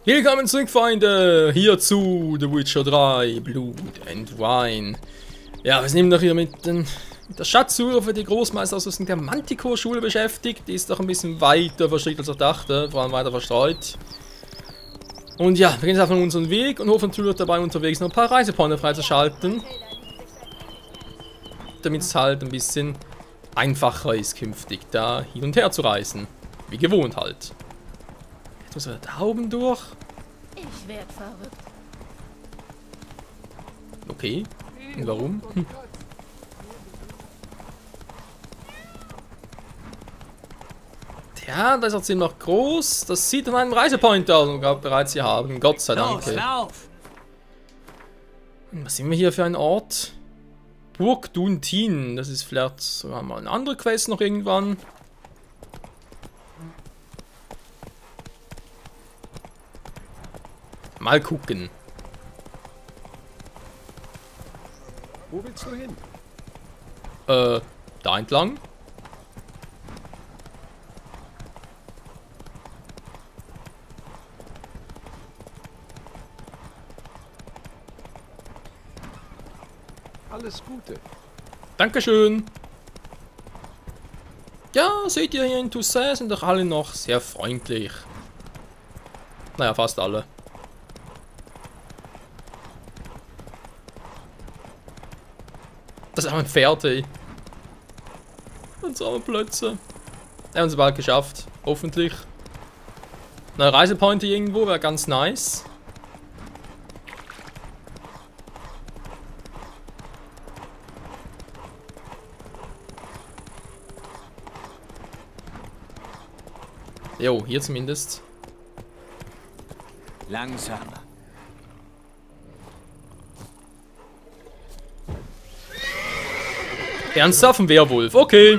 Willkommen zurück, Freunde, hier zu The Witcher 3, Blood and Wine. Ja, wir sind eben noch hier mit der Schatzsuche für die Großmeisterausrüstung der Manticore-Schule beschäftigt. Die ist doch ein bisschen weiter verstrickt als ich dachte, vor allem weiter verstreut. Und ja, wir gehen jetzt auf unseren Weg und hoffen natürlich dabei unterwegs noch ein paar Reisepointer freizuschalten. Damit es halt ein bisschen einfacher ist künftig, da hin und her zu reisen. Wie gewohnt halt. Jetzt müssen wir da oben durch. Ich werd verrückt. Okay. Und warum? Tja, das ist auch ziemlich groß. Das sieht an einem Reisepointer aus, den wir bereits hier haben. Gott sei Dank. Was sind wir hier für ein Ort? Burg Duntin. Das ist vielleicht sogar mal eine andere Quest noch irgendwann. Mal gucken. Wo willst du hin? Da entlang. Alles Gute. Dankeschön. Ja, seht ihr hier in Toussaint sind doch alle noch sehr freundlich. Naja, fast alle. Das ist auch ein Pferd, ey. Und so arme Plötze. Wir haben es bald geschafft. Hoffentlich. Eine Reisepointe irgendwo wäre ganz nice. Jo, hier zumindest. Langsamer. Ernsthaft ein Werwolf, okay.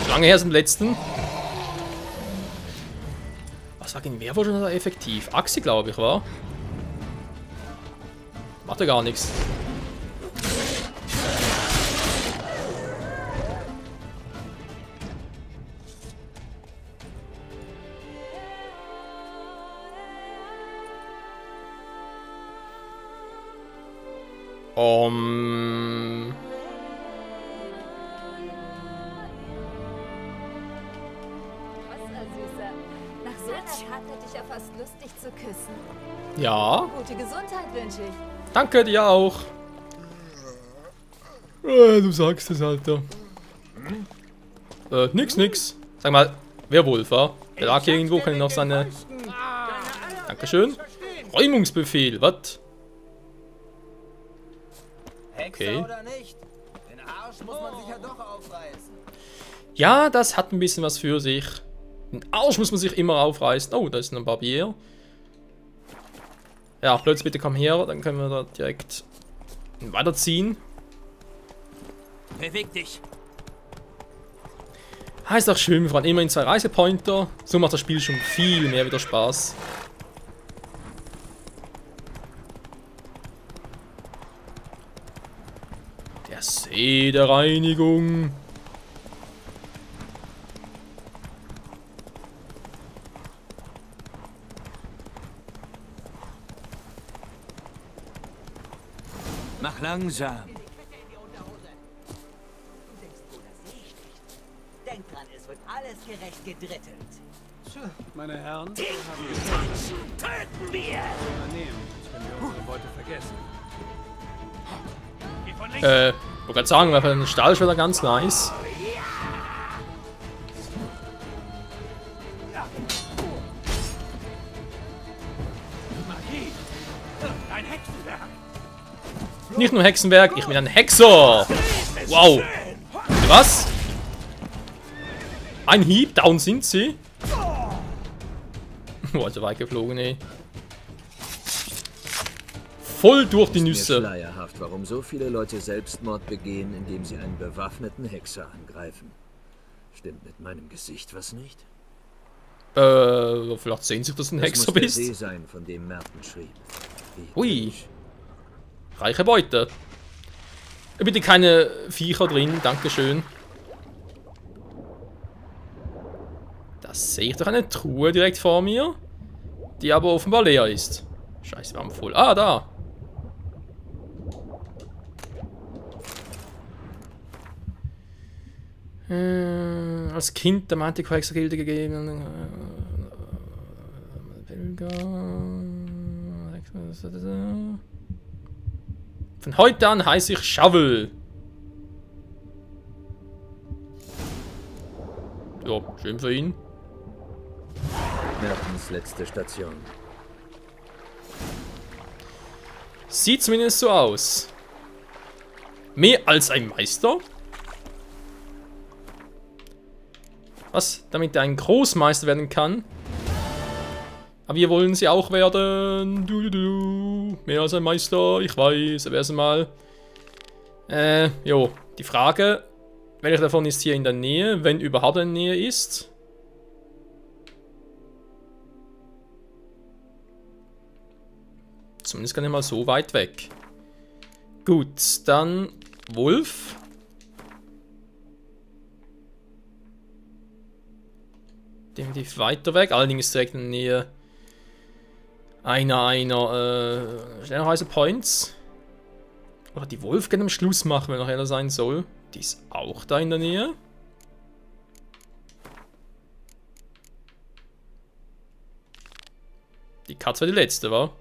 Lange her zum letzten. Was war gegen Werwolf schon effektiv? Axi, glaube ich, war. Macht ja gar nichts. Nach so einer Tat hätte ich ja fast Lust, dich zu küssen. Ja. Gute Gesundheit wünsche ich. Danke dir auch. Du sagst es, Alter. Nix. Sag mal, Werwolf, wa? Der lag hier irgendwo, kann ich noch seine... Dankeschön. Räumungsbefehl, was? Okay. Oder nicht? Den Arsch muss man sich ja doch aufreißen. Ja, das hat ein bisschen was für sich. Den Arsch muss man sich immer aufreißen. Oh, da ist ein Barbier. Ja, Plötz, bitte komm her, dann können wir da direkt weiterziehen. Beweg dich. Ah, ist doch schön, wir fahren immerhin 2 Reisepointer. So macht das Spiel schon viel mehr wieder Spaß. Der See der Reinigung. Mach langsam. Denkt dran, es wird alles gerecht gedrittelt. Tja, meine Herren, Töten wir! übernehmen, wenn wir unsere Beute vergessen. Wollte gerade sagen, weil ein Stahlschwert ganz nice. Magie. Ein Hexenwerk. Nicht nur Hexenwerk, ich bin ein Hexer. Wow. Was? Ein Hieb, down sind sie. Boah, so weit geflogen, ey. Voll durch die Mir Nüsse. schleierhaft, warum so viele Leute Selbstmord begehen, indem sie einen bewaffneten Hexer angreifen. Stimmt mit meinem Gesicht was nicht? Vielleicht sehen sich, dass du ein Das Hexer muss der bist. See sein, von dem Merten schrieb. Wie Hui. billig. Reiche Beute. Bitte keine Viecher drin, dankeschön. Das sehe ich doch eine Truhe direkt vor mir, die aber offenbar leer ist. Scheiße, wir haben voll. Ah, da. Als Kind der Manticore-Hexer-Gilde gegeben. Von heute an heiße ich Shovel. Ja, schön für ihn. Mertens letzte Station. Sieht zumindest so aus. Mehr als ein Meister? Was? Damit er ein Großmeister werden kann? Aber wir wollen sie auch werden. Mehr als ein Meister, ich weiß, aber erst einmal. Jo, die Frage, welcher davon ist hier in der Nähe, wenn überhaupt in der Nähe ist? Zumindest gar nicht mal so weit weg. Gut, dann Wolf. Definitiv weiter weg, allerdings direkt in der Nähe einer Schnellreise-Points. Oder die Wolf gerne am Schluss machen, wenn noch einer sein soll. Die ist auch da in der Nähe. Die Katze war die letzte, war?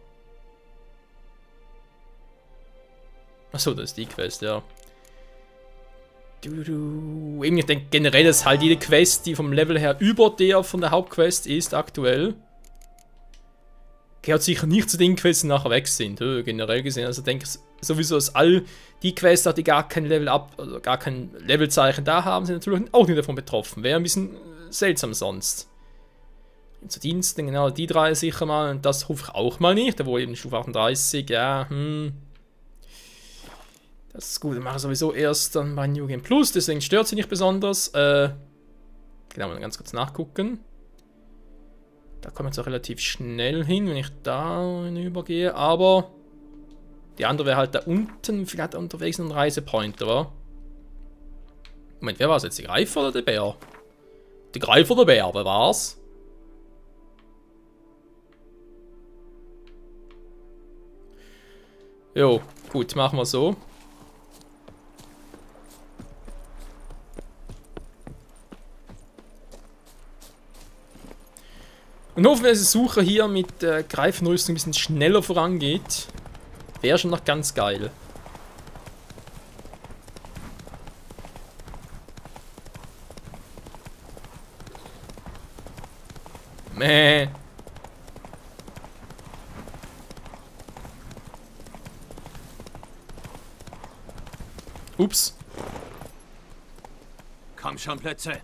Achso, das ist die Quest, ja. Eben, ich denke generell, dass halt jede Quest, die vom Level her über der von der Hauptquest ist, aktuell, gehört sicher nicht zu den Quests, die nachher weg sind, generell gesehen. Also denke ich sowieso, dass all die Quests, die gar kein Level up, also gar kein Levelzeichen da haben, sind natürlich auch nicht davon betroffen. Wäre ein bisschen seltsam sonst. Zu Diensten, genau, die drei sicher mal, und das hoffe ich auch mal nicht, da wo eben Stufe 38, ja, das ist gut, dann mache ich sowieso erst dann bei New Game Plus, deswegen stört sie nicht besonders. Genau, mal ganz kurz nachgucken. Da komme ich jetzt auch relativ schnell hin, wenn ich da hinübergehe, aber die andere wäre halt da unten, vielleicht unterwegs ein Reisepoint, oder? Moment, wer war es jetzt? Der Greifer oder der Bär? Der Greifer oder der Bär, wer war's? Jo, gut, machen wir so. Und hoffen wir, dass die Suche hier mit Greifenrüstung ein bisschen schneller vorangeht. Wäre schon noch ganz geil. Mäh. Ups. Komm schon, Plötze.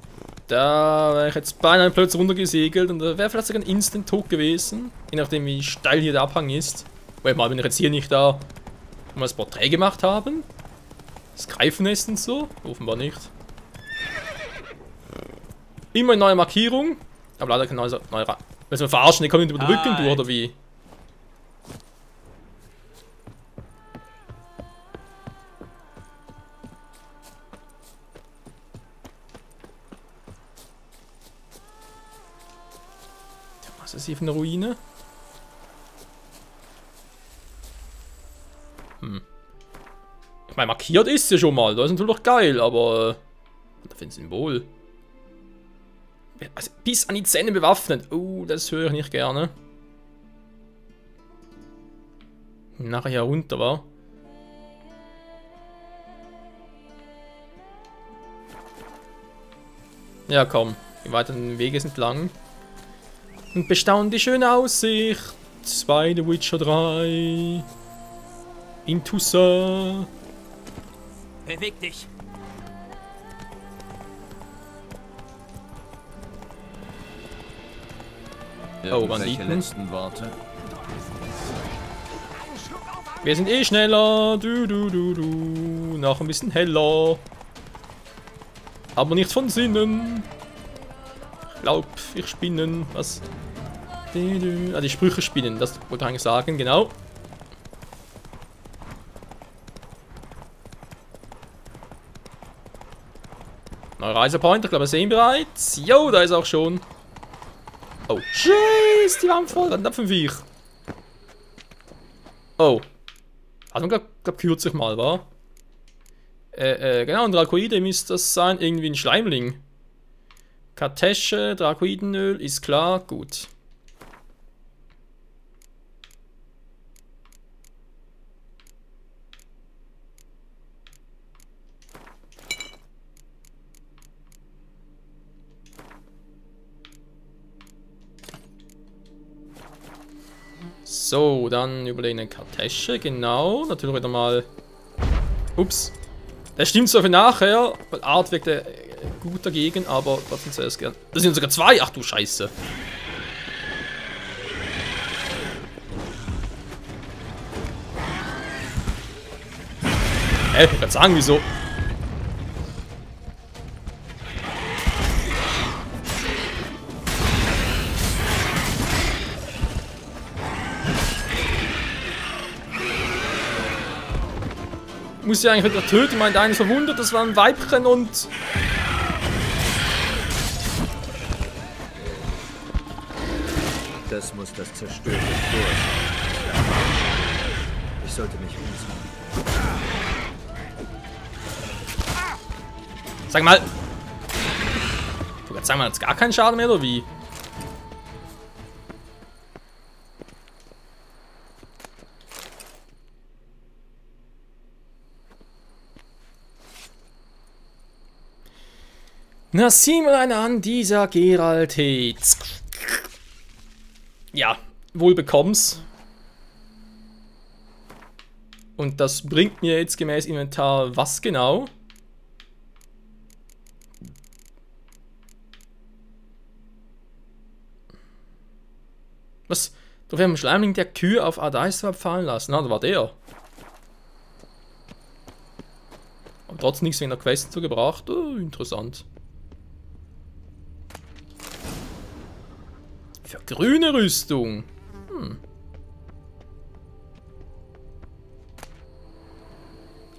Da wäre ich jetzt beinahe plötzlich runtergesegelt und da wäre vielleicht sogar ein Instant-Tod gewesen. Je nachdem, wie steil hier der Abhang ist. Wait mal, wenn ich jetzt hier nicht da mal das Porträt gemacht haben? Das Greifennest und so? Offenbar nicht. Immer eine neue Markierung. Aber leider kein neuer. Willst du mal verarschen? Die kommen über den Rücken durch, oder wie? Was ist hier für eine Ruine? Ich meine, markiert ist sie schon mal. Das ist natürlich geil, aber... da finde ich ein Symbol. Also, bis an die Zähne bewaffnet. Oh, das höre ich nicht gerne. Nachher hier runter, wa? Ja, komm. Wir weiter den Weg entlang. Und bestaunen die schöne Aussicht bei The Witcher 3. In Toussaint. Beweg dich. Oh, Banditen. Letzten Worte. Wir sind eh schneller. Noch ein bisschen heller. Aber nichts von Sinnen. Ich glaub, ich spinnen. Was? Ah, die Sprüche spinnen. Das wollte ich eigentlich sagen, genau. Neuer Reisepoint, ich glaube, wir sehen bereits. Jo, da ist auch schon. Oh, Scheiße, die waren voll. Was ist das für ein Viech? Oh. Hat man glaub kürzlich mal, war? Genau, ein Dracoide müsste das sein. Irgendwie ein Schleimling. Kartesche, Dracoidenöl, ist klar, gut. So, dann überlegen eine Kartesche, genau. Natürlich wieder mal. Ups. Das stimmt so für nachher, weil Art wirkt gut dagegen, aber trotzdem zuerst gern. Das sind sogar zwei! Ach du Scheiße. Ich kann sagen, wieso. Muss ich eigentlich wieder töten, meint einer verwundet, das war ein Weibchen und... Das muss das zerstörte Tor sein. Ich sollte mich umsehen. Sag mal! Sag mal, hat's gar keinen Schaden mehr, oder wie? Na, sieh mal einer an, dieser Geralt Hetz. Ja, wohl bekomm's. Und das bringt mir jetzt gemäß Inventar was genau? Was? Da wäre ein Schleimling der Kühe auf Adaiswab fallen lassen. Na, da war der. Aber trotzdem nichts in der Quest zugebracht. Oh, interessant. Für grüne Rüstung.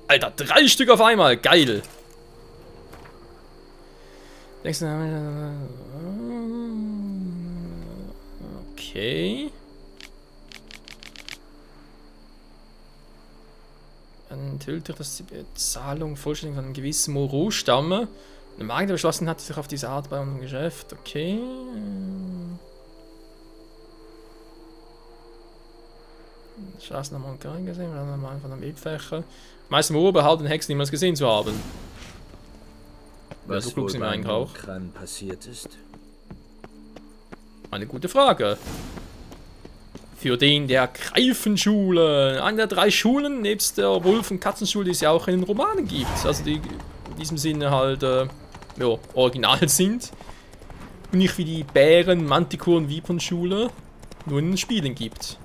Alter, 3 Stück auf einmal. Geil. Okay. Dann enthüllt er, dass die Bezahlung vollständig von einem gewissen Moreau stamme. Der Magier beschlossen hat, sich auf diese Art bei unserem Geschäft. Okay. Straßen haben wir gesehen, wir haben mal von einem Webfächer. Meist im Ohr behalten Hexen niemals gesehen zu haben. Was so klug wohl sind wir eigentlich beim auch. Kran passiert ist? Eine gute Frage. Für den der Greifenschule. Eine der 3 Schulen, nebst der Wolf- und Katzenschule, die es ja auch in den Romanen gibt. Also die in diesem Sinne halt, ja, original sind. Und nicht wie die Bären-, Manticore- und Vipern-Schule nur in den Spielen gibt.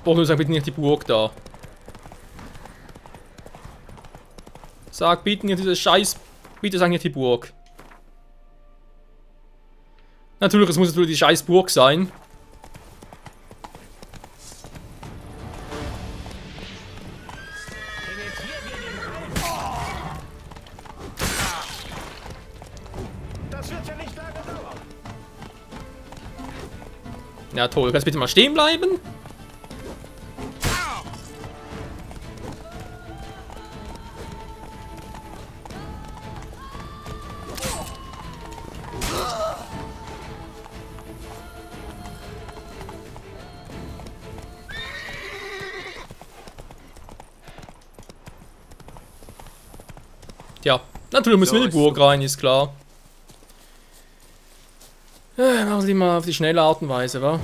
Oh, du sag bitte nicht die Burg da. Sag bitte nicht diese Scheiß... Bitte sag nicht die Burg. Natürlich, es muss natürlich die Scheiß Burg sein. Das wird ja nicht lange dauern. Ja toll, kannst du bitte mal stehen bleiben? Ja, natürlich müssen wir in die Burg rein, ist klar. Machen wir mal auf die schnelle Art und Weise, wa?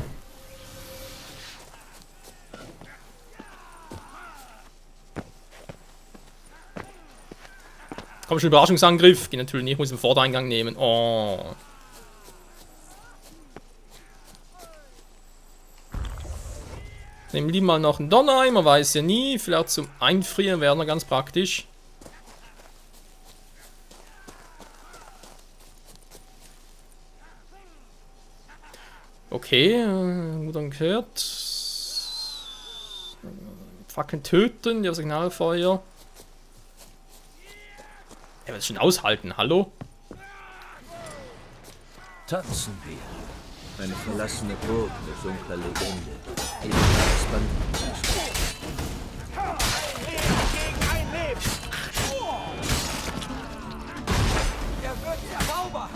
Komm schon, Überraschungsangriff. Geht natürlich nicht, ich muss den Vordereingang nehmen. Oh. Nehmen wir mal noch einen Donner, man weiß ja nie. Vielleicht zum Einfrieren wäre noch ganz praktisch. Okay, gut angehört. Fackeln töten, ja, Signalfeuer. Er wird es schon aushalten, hallo? Tanzen wir. Eine verlassene Burg mit dunkler Legende. Ebenfalls Banditen. Ein Leben gegen ein Leben. Er wird erbaubar.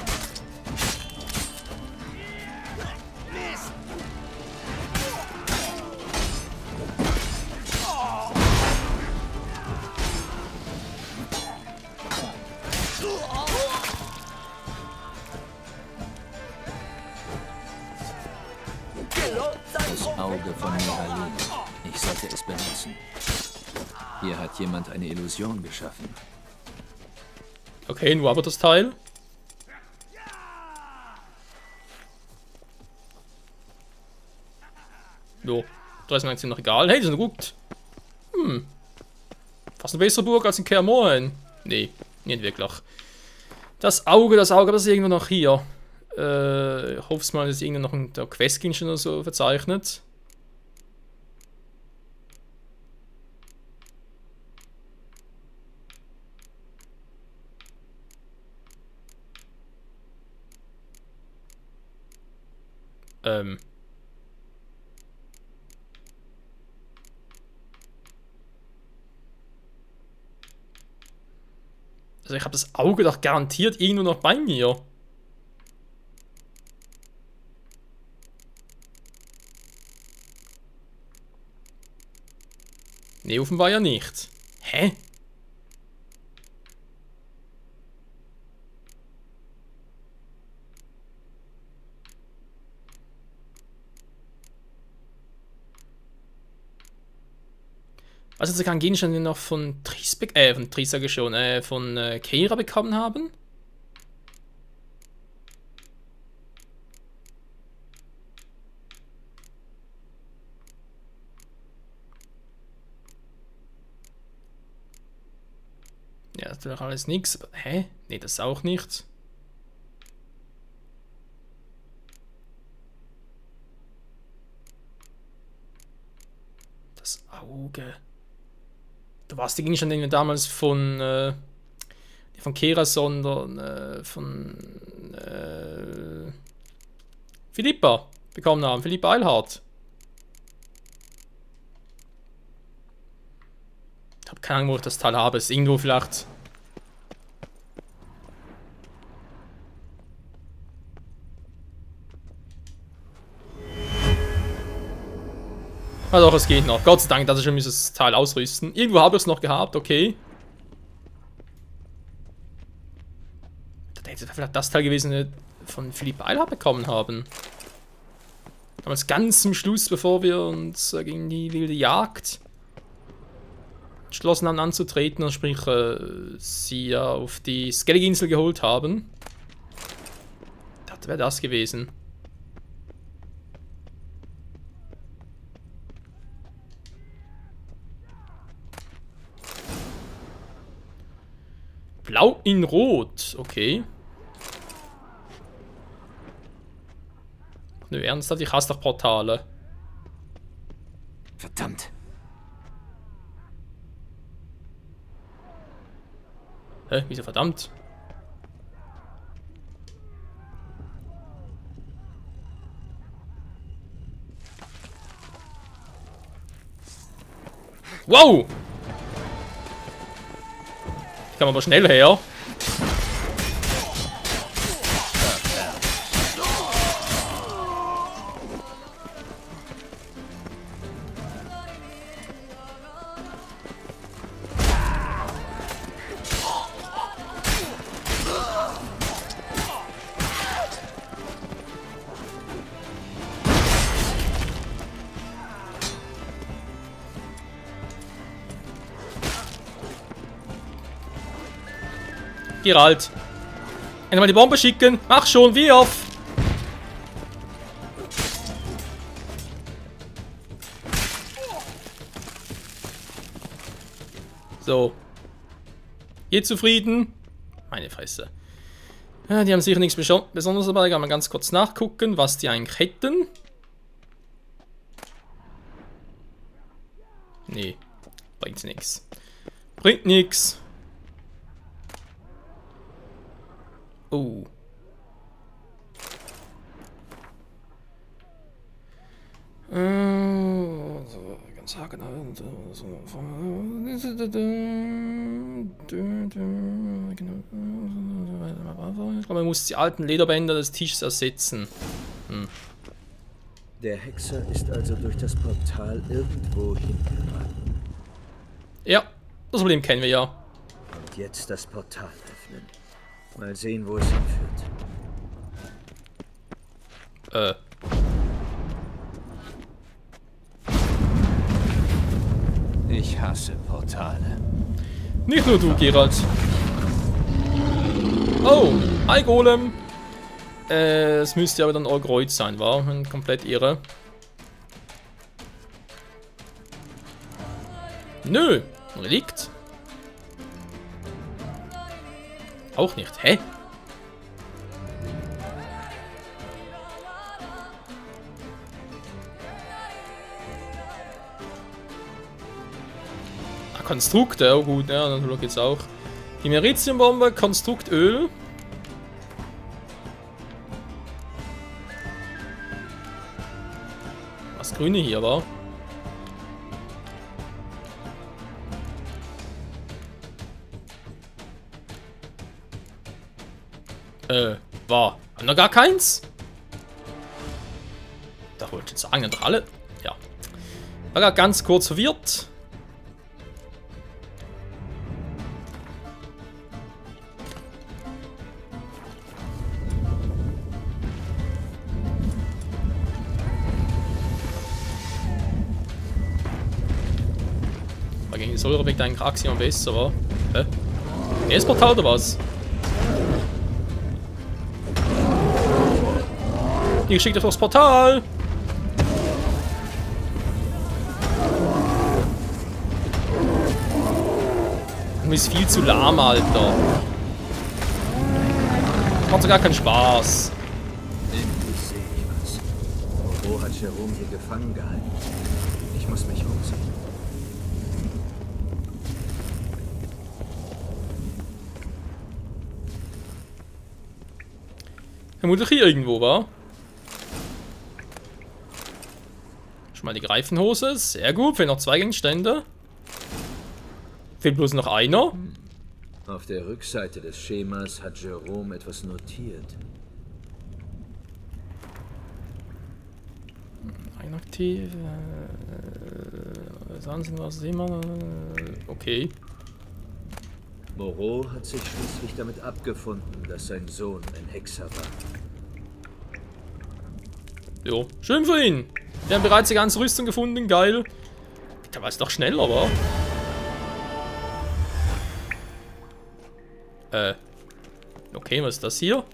Mist. Das Auge von Meralin. Ich sollte es benutzen. Hier hat jemand eine Illusion geschaffen. Okay, nur aber das Teil. Jo, da ist mir eigentlich noch egal. Hey, das ist gut. Fast eine bessere Burg als in Kaer Morhen. Nee, nicht wirklich. Das Auge, das ist irgendwo noch hier. Ich hoffe es mal, dass irgendwo noch in der Questgegenstand oder so verzeichnet. Also ich habe das Auge doch garantiert irgendwo noch bei mir. Nee, offenbar ja nicht. Hä? Was ist ein Gegenstand, den wir noch von von Keira bekommen haben? Ja, das ist doch alles nichts. Hä? Nee, das ist auch nichts. Das Auge. Da war es die Gegenstände, den wir damals von Keira, sondern von Philippa bekommen haben. Philippa Eilhart. Ich habe keine Ahnung, wo ich das Teil habe. Es ist irgendwo vielleicht. Ah doch, es geht noch. Gott sei Dank, dass ich schon dieses Teil ausrüsten. Irgendwo habe ich es noch gehabt, okay. Das hätte vielleicht das Teil gewesen, den wir von Philippa Eilhart bekommen haben. Damals ganz zum Schluss, bevor wir uns gegen die wilde Jagd entschlossen haben anzutreten, und sprich sie ja auf die Skellige-Insel geholt haben. Das wäre das gewesen. Blau in Rot, okay. Nö, ernsthaft, ich hasse doch Portale. Verdammt. Hä, wieso verdammt? Wow! Ich kann aber schnell her. Geralt. Einmal die Bombe schicken. Mach schon, wie oft? So. Ihr zufrieden? Meine Fresse. Ja, die haben sicher nichts Besonderes dabei. Ich kann mal ganz kurz nachgucken, was die eigentlich hätten. Nee, Bringt nix. Bringt nix. Oh. Ganz haken. Ich glaube, man muss die alten Lederbänder des Tisches ersetzen. Der Hexer ist also durch das Portal irgendwo hingeraten. Ja, das Problem kennen wir ja. Und jetzt das Portal öffnen. Mal sehen, wo es hinführt. Ich hasse Portale. Nicht nur du, Geralt. Oh, hi Golem. Es müsste aber dann Orgreuz sein, war? Komplett irre. Nö, Relikt. Auch nicht, hä? Konstrukt, ja gut, ja, dann geht's auch. Die Meritiumbombe, Konstruktöl. Was Grüne hier war. War noch gar keins? Da wollte ich sagen, doch alle. Ja. War gerade ganz kurz verwirrt. Gegen die Säure weckt eigentlich Axiom besser, aber. Hä? Das Portal oder was? Ich schicke dich aufs Portal! Du bist viel zu lahm, Alter. Das macht so gar keinen Spaß. Endlich sehe ich was. Wo hat Jerome hier gefangen gehalten? Ich muss mich umsehen. Vermutlich hier irgendwo, war. Schon mal die Greifenhose. Sehr gut. Fehlen noch 2 Gegenstände. Fehlt bloß noch einer. Auf der Rückseite des Schemas hat Jerome etwas notiert. Inaktiv. Sagen Sie was immer. Okay. Moreau hat sich schließlich damit abgefunden, dass sein Sohn ein Hexer war. Jo, schön für ihn. Wir haben bereits die ganze Rüstung gefunden, geil. Der war es doch schneller, aber. Okay, was ist das hier?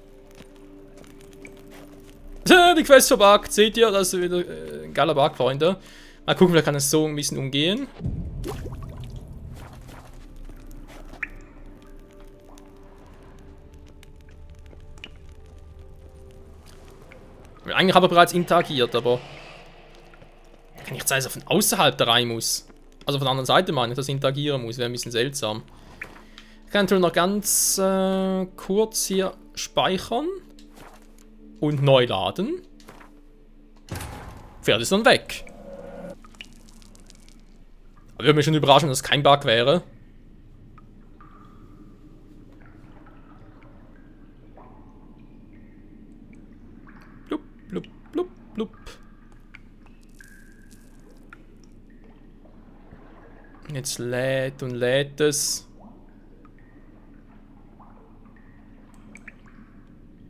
Die Quest verbuggt, seht ihr? Das ist wieder ein geiler Bug, Freunde. Mal gucken, vielleicht kann es so ein bisschen umgehen. Eigentlich habe ich bereits interagiert, aber kann nicht sein, dass er von außerhalb da rein muss. Also von der anderen Seite meine ich, dass ich interagieren muss. Wäre ein bisschen seltsam. Ich kann natürlich noch ganz kurz hier speichern und neu laden. Pferd ist dann weg. Aber würde mich schon überraschen, dass es kein Bug wäre. Blub, blub, blub, blub. Jetzt lädt und lädt es.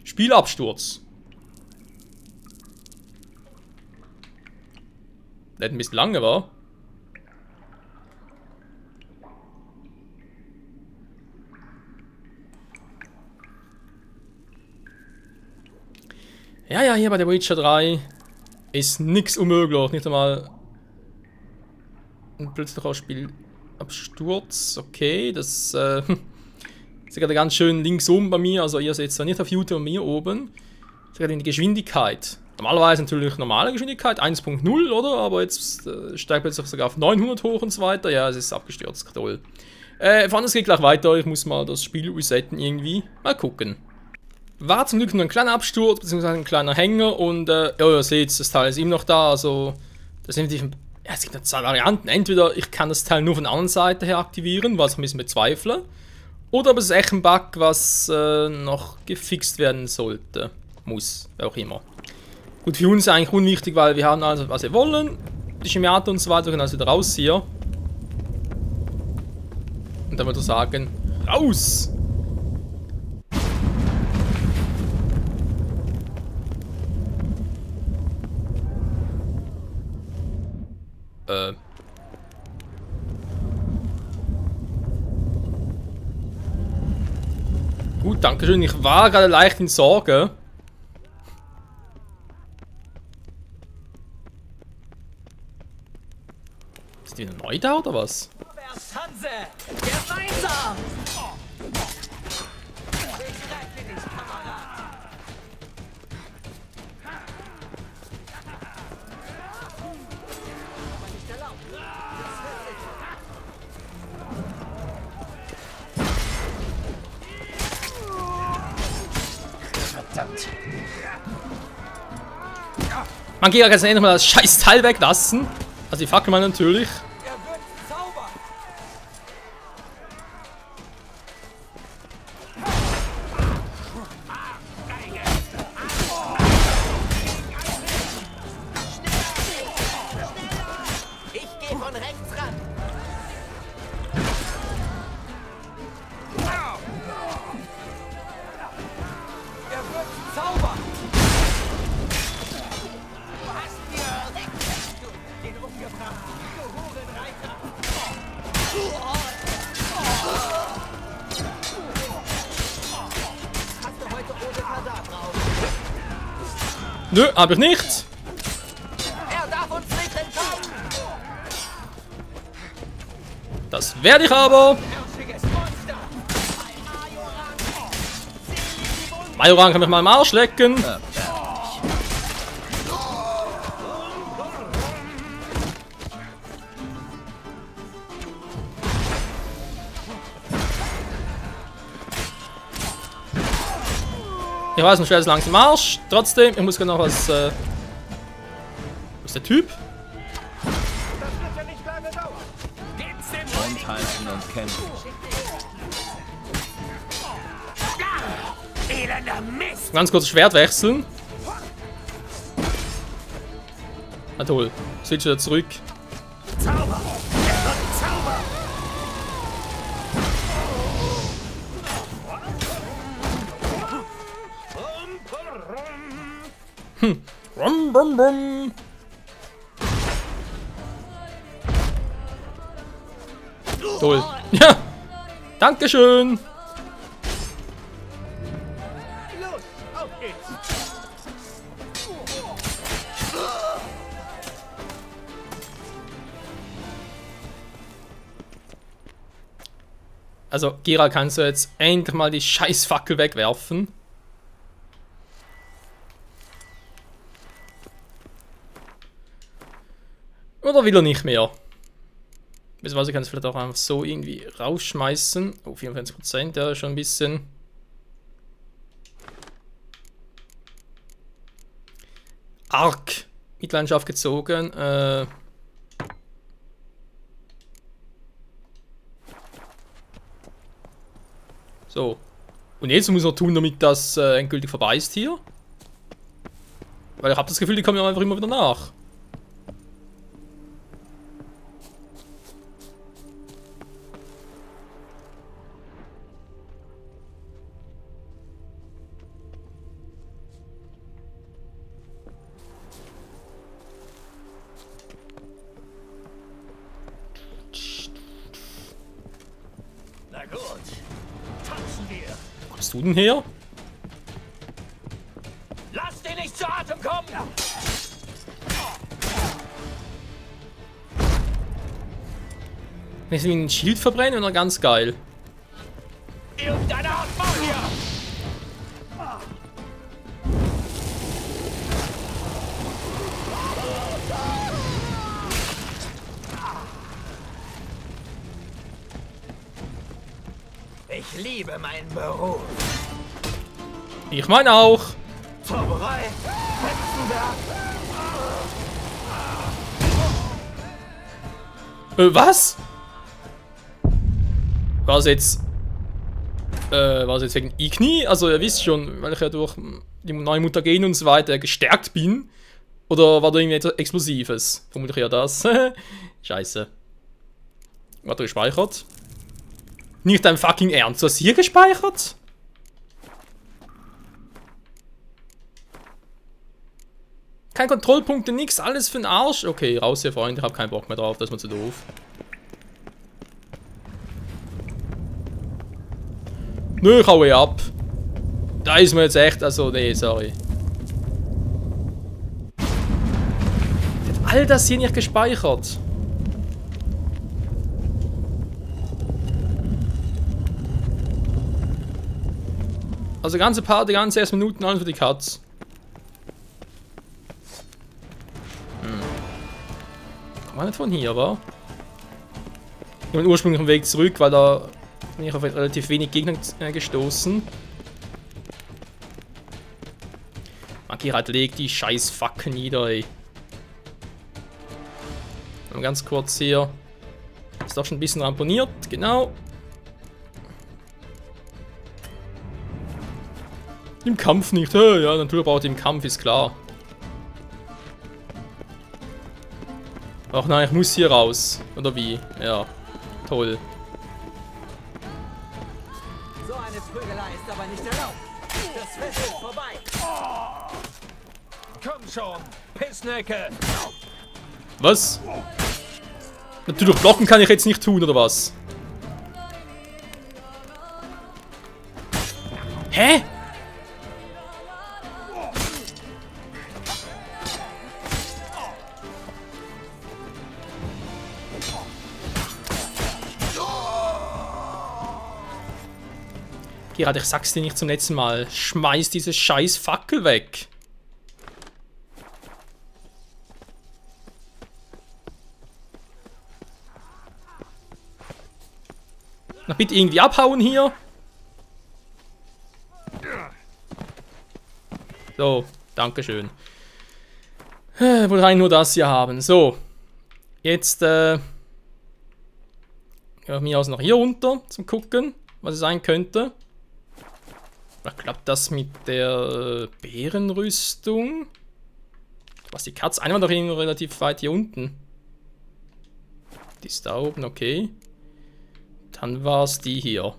Spielabsturz. Lädt ein bisschen lange, war. Ja, hier bei der Witcher 3 ist nichts unmöglich. Nicht einmal ein plötzlicher Spielabsturz. Okay, das ist gerade ganz schön links oben bei mir. Also ihr seht es zwar nicht auf YouTube bei mir oben. Das ist gerade in die Geschwindigkeit Normalerweise natürlich normale Geschwindigkeit, 1.0, oder? Aber jetzt steigt plötzlich sogar auf 900 hoch und so weiter. Ja, es ist abgestürzt, toll. Es geht gleich weiter, ich muss mal das Spiel resetten irgendwie. Mal gucken. War zum Glück nur ein kleiner Absturz, beziehungsweise ein kleiner Hänger und ja, ihr seht, das Teil ist immer noch da, also das sind die, ja, es gibt zwei Varianten. Entweder ich kann das Teil nur von der anderen Seite her aktivieren, was ich ein bisschen bezweifle, oder aber es ist echt ein Bug, was noch gefixt werden sollte. Muss, wer auch immer. Gut, für uns ist eigentlich unwichtig, weil wir haben also, was wir wollen. Die Schemiate und so weiter, wir können also wieder raus hier. Und dann würde ich sagen, raus! Gut, danke schön. Ich war gerade leicht in Sorge. Ist die wieder neu da oder was? Hanse! Gemeinsam! Ich rette dich, Kamerad! Aber nicht erlaubt. Verdammt. Man kann jetzt endlich mal das scheiß Teil weglassen. Also die Fackel mal natürlich. Er wird zaubern! Ich gehe von rechts ran. Er wird zaubern! Du hast mir den umgebracht. Du Hurenreiter. Hast du heute ohne Kadavra auf? Nö, hab ich nicht. Er darf uns nicht entkommen. Das werde ich aber. Herrschiges Monster. Majoran kann mich mal am Arsch lecken. Ich weiß nicht, wer ist langsam im Arsch. Trotzdem, ich muss noch was. Wo ist der Typ? Das wird ja nicht lange dauern. Geht's dem Und halten und kämpfen. elender Mist! Ganz kurz Schwert wechseln. Na toll. Switch wieder zurück. Zauber! Er wird Zauber! Rum, rum, rum. Toll. Ja. Dankeschön. Los, auf geht's. Also, Gira, kannst du jetzt endlich mal die Scheißfackel wegwerfen? Oder will er nicht mehr? Beziehungsweise kann es vielleicht auch einfach so irgendwie rausschmeißen. Oh, 54%, ja, schon ein bisschen. Arg. Mitleidenschaft gezogen. So. Und jetzt muss er tun, damit das endgültig vorbei ist hier. Weil ich habe das Gefühl, die kommen ja einfach immer wieder nach. Na gut, tanzen wir! Wo kommst du denn her? Lass den nicht zu Atem kommen! Wenn ich ein Schild verbrenne, wäre ganz geil. Irgendeine Art Magier! Ich liebe meinen Beruf. Ich meine auch. Zauberei, Hexenwerk. Was? War es jetzt wegen Igni? Also ihr wisst schon, weil ich ja durch die neue Mutagen und so weiter gestärkt bin. Oder war da irgendwie etwas Explosives? Vermutlich ja das. Scheiße. Warte, gespeichert. Nicht dein fucking Ernst, du hast hier gespeichert? Kein Kontrollpunkte, nix, alles für den Arsch. Okay, raus hier, Freunde, ich hab keinen Bock mehr drauf, das ist mir zu doof. Nö, ich hau eh ab. Da ist mir jetzt echt, also, nee, sorry. Ich hab all das hier nicht gespeichert. Also ganze Part, die ganze 1 Minuten, alles für die Katz. Kann man nicht von hier, wa? Ich bin ursprünglichen Weg zurück, weil da bin ich auf relativ wenig Gegner gestoßen. Makirat legt die scheiß Fackeln nieder, ey. Und ganz kurz hier. Ist doch schon ein bisschen ramponiert, genau. Im Kampf nicht, ja, natürlich braucht ihr im Kampf, ist klar. Ach nein, ich muss hier raus. Oder wie? Ja. Toll. So eine Prügelei ist aber nicht erlaubt. Das Fest ist vorbei. Komm schon, Pissnecke. Was? Natürlich blocken kann ich jetzt nicht tun, oder was? Hä? Gerade, ich sag's dir nicht zum letzten Mal. Schmeiß diese scheiß Fackel weg. Na bitte irgendwie abhauen hier. So, dankeschön. Wohl rein nur das hier haben. So. Jetzt, von mir aus noch hier runter zum Gucken, was es sein könnte. Klappt das mit der Bärenrüstung? Was die Katze? Eine war doch irgendwie relativ weit hier unten. Die ist da oben, okay. Dann war es die hier.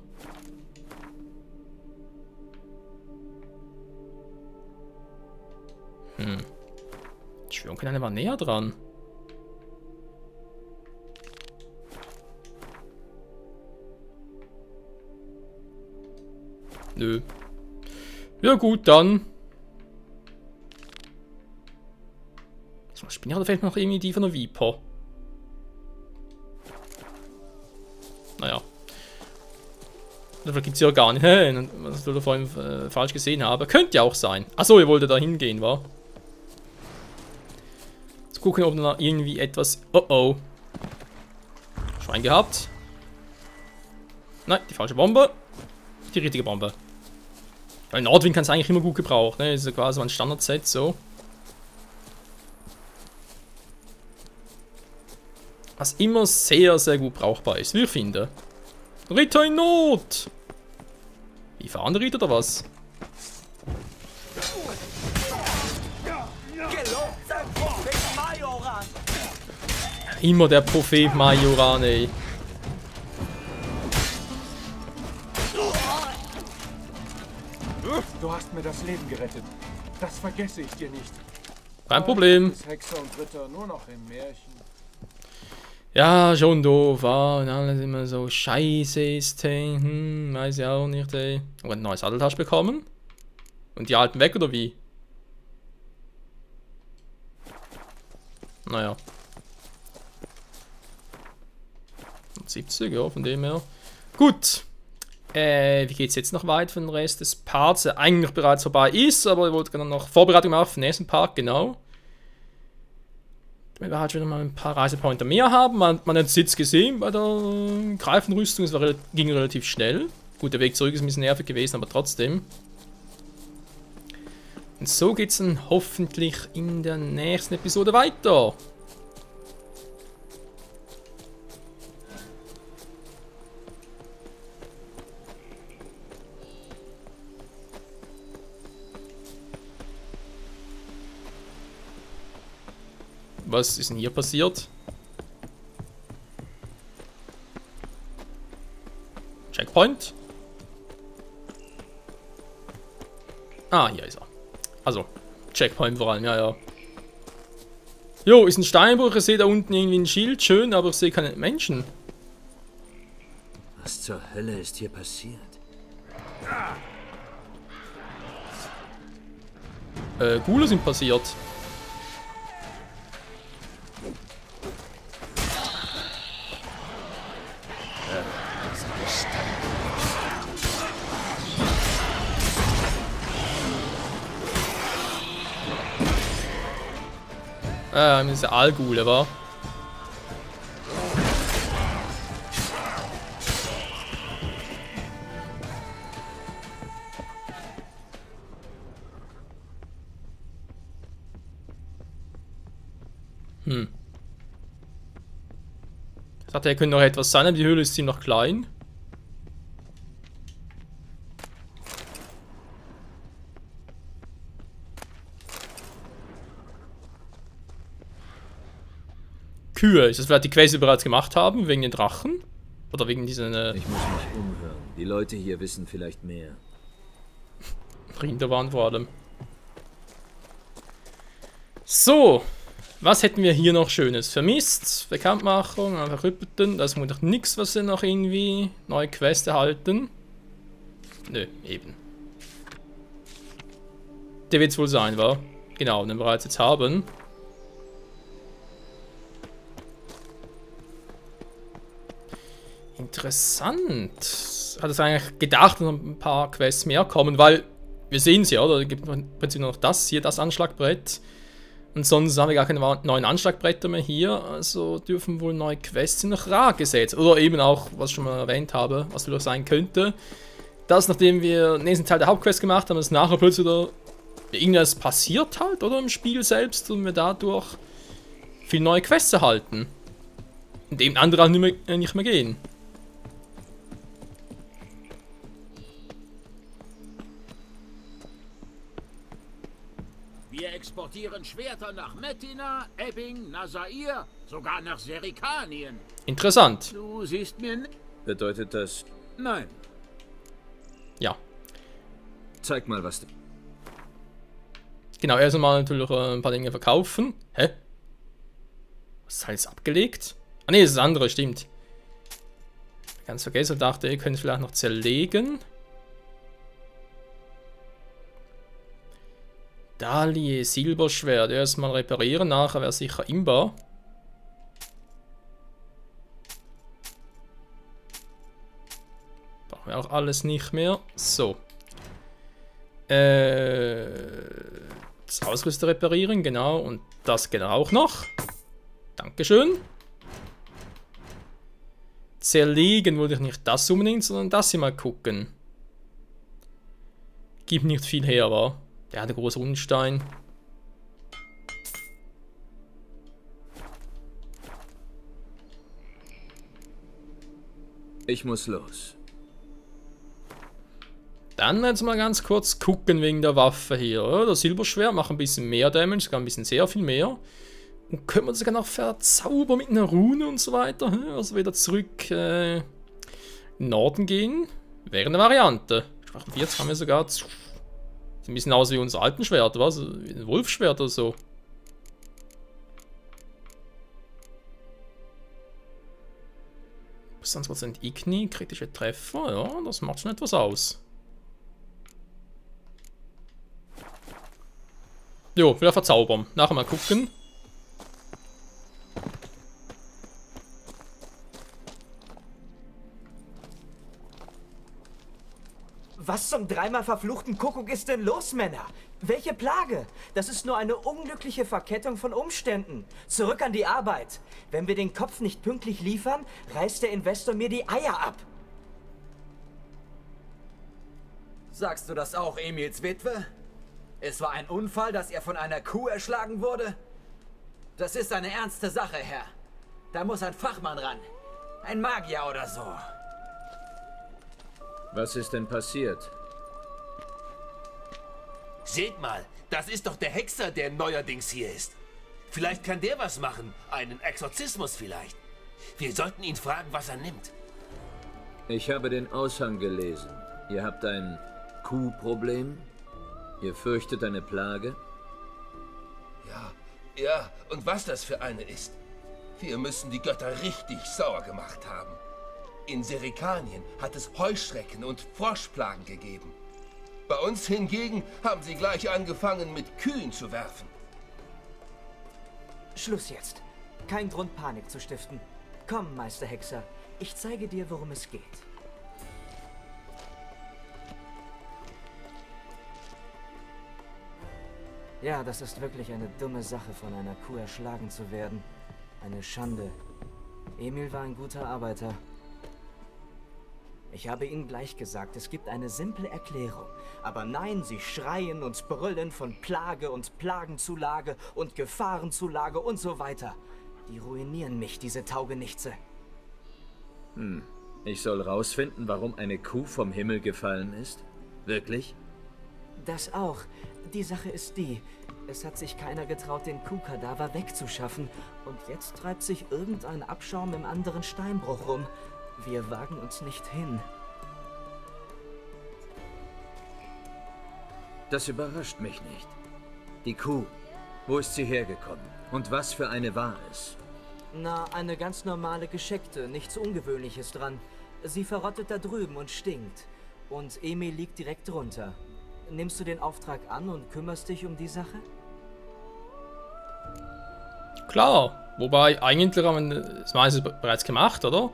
Ich schwöre, eine war näher dran. Nö. Ja gut, dann. Ich bin ja vielleicht noch irgendwie die von der Viper. Naja. Dafür gibt es ja gar nicht. Was ich da vorhin falsch gesehen habe. Könnte ja auch sein. Achso, ihr wolltet da hingehen, wa? Jetzt gucken, ob da irgendwie etwas... Oh oh. Schwein gehabt. Nein, die falsche Bombe. Die richtige Bombe. Weil Nordwind kann es eigentlich immer gut gebrauchen, ne? Das ist ja quasi ein Standard-Set, so. Was immer sehr, sehr gut brauchbar ist, wie ich finde. Ritter in Not! Wie fahren der Ritter oder was? Immer der Prophet Majoran, ey. Du hast mir das Leben gerettet. Das vergesse ich dir nicht. Kein Problem. Ist Hexer und Ritter nur noch im Märchen. Ja, schon doof, und alles immer so scheiße ist, hey. Weiß ich auch nicht, ey. Aber ein neues Satteltasch bekommen? Und die alten weg, oder wie? Naja. 70, ja, von dem her. Gut. Wie geht's jetzt noch weit für den Rest des Parts, der eigentlich bereits vorbei ist, aber ich wollte gerne noch Vorbereitung machen für den nächsten Part, genau. Wenn wir halt wieder mal ein paar Reisepointer mehr haben. Man hat es jetzt gesehen bei der Greifenrüstung, es ging relativ schnell. Gut, der Weg zurück ist ein bisschen nervig gewesen, aber trotzdem. Und so geht's dann hoffentlich in der nächsten Episode weiter. Was ist denn hier passiert? Checkpoint? Ah, hier ist er. Also, Checkpoint vor allem, ja, ja. Jo, ist ein Steinbruch, ich sehe da unten irgendwie ein Schild, schön, aber ich sehe keine Menschen. Was zur Hölle ist hier passiert? Ghule sind passiert. Das ist der Aalghule, wa? Ich dachte, er könnte noch etwas sein, aber die Höhle ist ziemlich noch klein. Kühe. Ist das vielleicht die Quest, die wir bereits gemacht haben, wegen den Drachen? Oder wegen diesen... Ich muss mich umhören. Die Leute hier wissen vielleicht mehr. Rinder waren vor allem. So. Was hätten wir hier noch Schönes? Vermisst, Bekanntmachung, Verrüppelten. Das ist noch nichts, was wir noch irgendwie neue Quests erhalten. Nö, eben. Der wird es wohl sein, wa? Genau, den wir bereits jetzt haben. Interessant. Hat es eigentlich gedacht, dass noch ein paar Quests mehr kommen, weil wir sehen es ja, oder? Es gibt im Prinzip noch das hier, das Anschlagbrett. Und sonst haben wir gar keine neuen Anschlagbretter mehr hier, also dürfen wohl neue Quests in Frage gesetzt. Oder eben auch, was ich schon mal erwähnt habe, was vielleicht sein könnte, dass nachdem wir den nächsten Teil der Hauptquest gemacht haben, dass nachher plötzlich wieder irgendwas passiert halt, oder im Spiel selbst, und wir dadurch viele neue Quests erhalten. Und eben andere halt nicht mehr gehen. Wir exportieren Schwerter nach Metina, Ebbing, Nasair, sogar nach Serikanien. Interessant. Du siehst mir nicht. Bedeutet das... Nein. Ja. Zeig mal, was du... Genau, erst einmal natürlich ein paar Dinge verkaufen. Hä? Was ist alles abgelegt? Ah ne, das ist das andere, stimmt. Ganz vergessen, ich dachte, ihr könnt es vielleicht noch zerlegen. Dali, Silberschwert, erstmal reparieren, nachher wäre sicher imbar. Brauchen wir auch alles nicht mehr. So. Das Ausrüster reparieren, genau. Und das geht auch noch. Dankeschön. Zerlegen wollte ich nicht das unbedingt, sondern das hier mal gucken. Gibt nicht viel her, wa? Der hat einen großen Rundstein. Ich muss los. Dann jetzt mal ganz kurz gucken wegen der Waffe hier. Oder? Das Silberschwert macht ein bisschen mehr Damage, sogar ein bisschen sehr viel mehr. Und können wir das sogar noch verzaubern mit einer Rune und so weiter. Also wieder zurück in den Norden gehen. Wäre eine Variante. Jetzt haben wir sogar... Sieht ein bisschen aus wie unser alten Schwert, was? Wie ein Wolfsschwert oder so. %% Igni, kritische Treffer, ja, das macht schon etwas aus. Jo, wieder verzaubern. Nachher mal gucken. Was zum dreimal verfluchten Kuckuck ist denn los, Männer? Welche Plage? Das ist nur eine unglückliche Verkettung von Umständen. Zurück an die Arbeit. Wenn wir den Kopf nicht pünktlich liefern, reißt der Investor mir die Eier ab. Sagst du das auch Emils Witwe? Es war ein Unfall, dass er von einer Kuh erschlagen wurde? Das ist eine ernste Sache, Herr. Da muss ein Fachmann ran. Ein Magier oder so. Was ist denn passiert? Seht mal, das ist doch der Hexer, der neuerdings hier ist. Vielleicht kann der was machen. Einen Exorzismus vielleicht. Wir sollten ihn fragen, was er nimmt. Ich habe den Aushang gelesen. Ihr habt ein Kuhproblem? Ihr fürchtet eine Plage? Ja, und was das für eine ist. Wir müssen die Götter richtig sauer gemacht haben. In Serikanien hat es Heuschrecken und Froschplagen gegeben. Bei uns hingegen haben sie gleich angefangen, mit Kühen zu werfen. Schluss jetzt. Kein Grund, Panik zu stiften. Komm, Meister Hexer. Ich zeige dir, worum es geht. Ja, das ist wirklich eine dumme Sache, von einer Kuh erschlagen zu werden. Eine Schande. Emil war ein guter Arbeiter. Ich habe Ihnen gleich gesagt, es gibt eine simple Erklärung. Aber nein, Sie schreien und brüllen von Plage und Plagenzulage und Gefahrenzulage und so weiter. Die ruinieren mich, diese Taugenichtse. Ich soll rausfinden, warum eine Kuh vom Himmel gefallen ist? Wirklich? Das auch. Die Sache ist die, es hat sich keiner getraut, den Kuhkadaver wegzuschaffen. Und jetzt treibt sich irgendein Abschaum im anderen Steinbruch rum. Wir wagen uns nicht hin. Das überrascht mich nicht. Die Kuh, wo ist sie hergekommen? Und was für eine war es? Na, eine ganz normale Gescheckte, nichts Ungewöhnliches dran. Sie verrottet da drüben und stinkt. Und Emil liegt direkt drunter. Nimmst du den Auftrag an und kümmerst dich um die Sache? Klar, wobei eigentlich haben wir das meiste bereits gemacht, oder?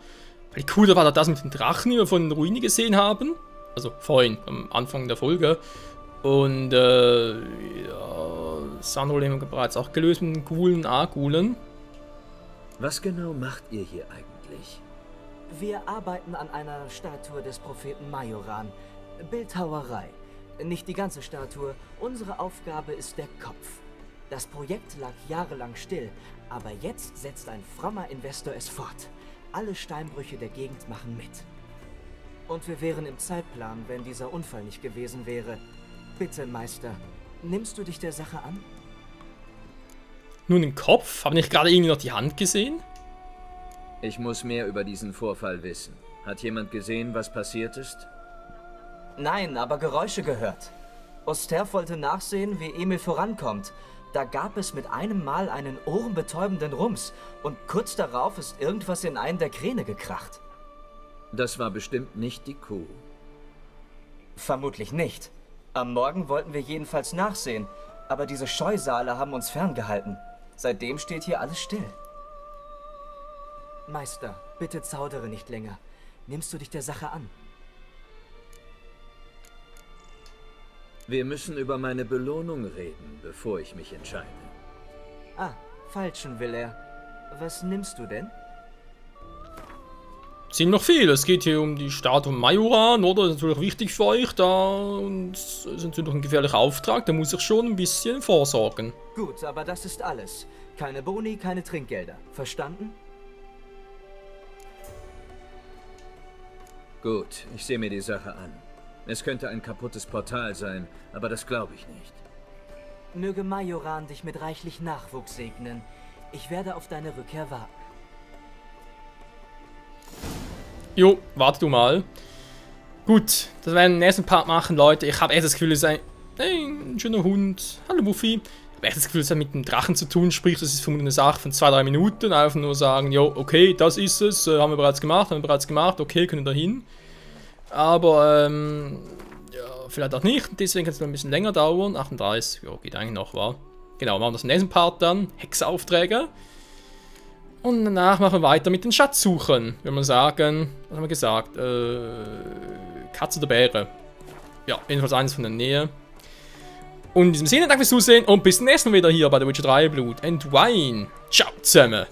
Weil cool war das mit den Drachen, die wir von den Ruinen gesehen haben. Also vorhin, am Anfang der Folge. Und ja, das andere haben wir bereits auch gelöst mit den Ghoulen, A-Ghoulen. Was genau macht ihr hier eigentlich? Wir arbeiten an einer Statue des Propheten Majoran. Bildhauerei. Nicht die ganze Statue, unsere Aufgabe ist der Kopf. Das Projekt lag jahrelang still, aber jetzt setzt ein frommer Investor es fort. Alle Steinbrüche der Gegend machen mit. Und wir wären im Zeitplan, wenn dieser Unfall nicht gewesen wäre. Bitte, Meister, nimmst du dich der Sache an? Nun den Kopf? Habe ich gerade irgendwie noch die Hand gesehen? Ich muss mehr über diesen Vorfall wissen. Hat jemand gesehen, was passiert ist? Nein, aber Geräusche gehört. Oster wollte nachsehen, wie Emil vorankommt. Da gab es mit einem Mal einen ohrenbetäubenden Rums und kurz darauf ist irgendwas in einen der Kräne gekracht. Das war bestimmt nicht die Kuh. Vermutlich nicht. Am Morgen wollten wir jedenfalls nachsehen, aber diese Scheusale haben uns ferngehalten. Seitdem steht hier alles still. Meister, bitte zaudere nicht länger. Nimmst du dich der Sache an? Wir müssen über meine Belohnung reden, bevor ich mich entscheide. Ah, falschen will er. Was nimmst du denn? Ziemlich noch viel. Es geht hier um die Statue von Majoran, oder? Das ist natürlich wichtig für euch da. Und es ist natürlich ein gefährlicher Auftrag. Da muss ich schon ein bisschen vorsorgen. Gut, aber das ist alles. Keine Boni, keine Trinkgelder. Verstanden? Gut, ich sehe mir die Sache an. Es könnte ein kaputtes Portal sein, aber das glaube ich nicht. Möge Majoran dich mit reichlich Nachwuchs segnen. Ich werde auf deine Rückkehr warten. Jo, warte du mal. Gut, das werden wir im nächsten Part machen, Leute. Ich habe echt das Gefühl, es ist ein schöner Hund. Hallo Buffy. Ich habe echt das Gefühl, es hat mit dem Drachen zu tun. Sprich, das ist vermutlich eine Sache von 2-3 Minuten. Einfach nur sagen, jo, okay, das ist es. Haben wir bereits gemacht. Okay, können wir da hin. Aber, ja, vielleicht auch nicht. Deswegen kann es noch ein bisschen länger dauern. 38, ja, geht eigentlich noch, wa? Genau, machen wir das im nächsten Part dann. Hexeraufträge. Und danach machen wir weiter mit den Schatzsuchen. Wenn wir sagen, was haben wir gesagt? Katze oder Bäre. Ja, jedenfalls eines von der Nähe. Und in diesem Sinne, danke fürs Zusehen und bis zum nächsten Mal wieder hier bei The Witcher 3 Blood and Wine. Ciao zusammen.